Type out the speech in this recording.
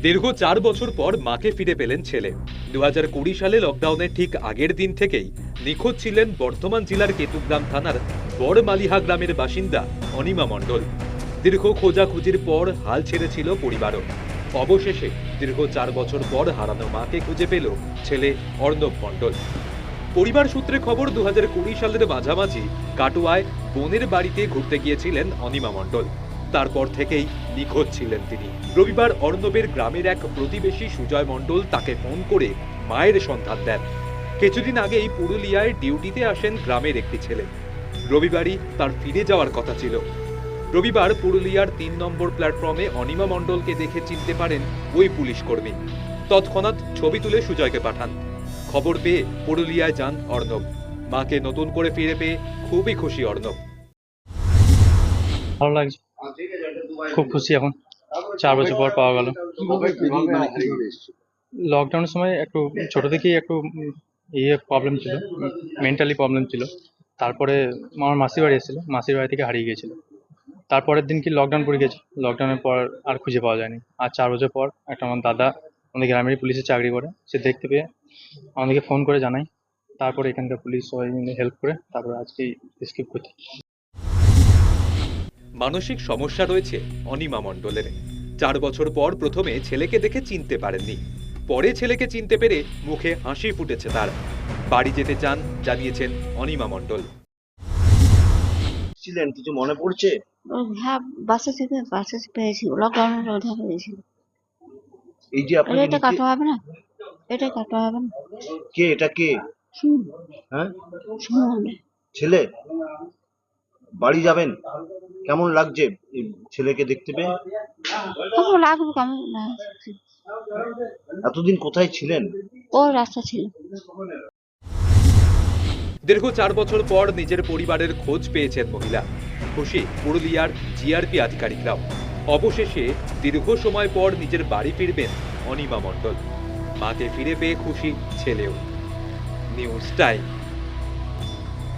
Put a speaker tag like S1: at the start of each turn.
S1: দীর্ঘ 4 বছর পর মাকে ফিরে পেলেন ছেলে। 2020 সালে লকডাউনের ঠিক আগের দিন থেকেই নিখোঁজ ছিলেন বর্ধমান জেলার কেতুগ্রাম থানার বড়মালিহা গ্রামের বাসিন্দা অনিমা মণ্ডল। দীর্ঘ খোঁজাখুঁজির পর হাল ছেড়েছিল পরিবারও। অবশেষে দীর্ঘ 4 বছর পর হারানো মাকে খুঁজে পেল ছেলে অর্ণব মণ্ডল। পরিবার সূত্রে খবর, 2020 সালের মাঝামাঝি কাটোয়ায় বোনের বাড়িতে ঘুরতে গিয়েছিলেন অনিমা মণ্ডল। তারপর থেকেই নিখোঁজ ছিলেন তিনি। রবিবার অর্ণবের গ্রামের এক প্রতিবেশী সুজয় মণ্ডল তাকে ফোন করে মায়ের সন্ধান দেন। কিছুদিন আগেই পুরুলিয়ায় ডিউটিতে আসেন গ্রামের একটি ছেলে। রবিবারই তার ফিরে যাওয়ার কথা ছিল। রবিবার পুরুলিয়ার 3 নম্বর প্ল্যাটফর্মে অনিমা মণ্ডলকে দেখে চিনতে পারেন ওই পুলিশ কর্মী। তৎক্ষণাৎ ছবি তুলে সুজয়কে পাঠান। খবর পেয়ে পুরুলিয়ায় যান অর্ণব। মাকে নতুন করে ফিরে পেয়ে খুবই খুশি অর্ণব।
S2: ভালো লাগছে, খুব খুশি। এখন 4 বছর পর পাওয়া গেল। লকডাউনের সময় একটু ছোট থেকেই একটু প্রবলেম ছিল, মেন্টালি প্রবলেম ছিল। তারপরে আমার মাসির বাড়ি এসেছিল, মাসির বাড়ি থেকে হারিয়ে গিয়েছিল। তারপরের দিন কি লকডাউন পড়ে গেছে, লকডাউনের পর আর খুঁজে পাওয়া যায়নি। আর 4 বছর পর একটা আমার দাদা আমাদের গ্রামেরই পুলিশে চাকরি করে, সে দেখতে পেয়ে আমাদেরকে ফোন করে জানাই। তারপরে এখানকার পুলিশ সবাই মিলে হেল্প করে তারপরে আজকে এসকেপ করতে।
S1: মানসিক সমস্যা রয়েছে অনিমা মণ্ডলের। 4 বছর পর প্রথমে ছেলেকে দেখে চিনতে পারেননি, পরে ছেলেকে চিনতে পেরে মুখে হাসি ফুটেছে তার। বাড়ি যেতে চান জানিয়েছেন অনিমা মণ্ডল।
S3: ছিলেন কিছু মনে পড়ছে?
S4: হ্যাঁ, বাসে পেয়েছি, লকডাউনের মধ্যে পেয়েছিল।
S3: এই যে আপনাকে
S4: এটা কাটা হবে না, এটা কাটা হবে না।
S3: কে এটা কে?
S4: শুনুন,
S3: হ্যাঁ,
S4: শুনুন,
S3: ছেলে বাড়ি যাবেন? কেমন লাগছে এই ছেলেকে দেখতে পেয়ে?
S4: কেমন লাগবে, কেমন লাগছে?
S3: এতদিন কোথায় ছিলেন?
S4: ও রাস্তা ছিল।
S1: দীর্ঘ 4 বছর পর নিজের পরিবারের খোঁজ পেয়েছেন মহিলা। খুশি পুরুলিয়ার জিআরপি আধিকারিকরাও। অবশেষে দীর্ঘ সময় পর নিজের বাড়ি ফিরবেন অনিমা মণ্ডল। মাকে ফিরে পেয়ে খুশি ছেলেও। News time.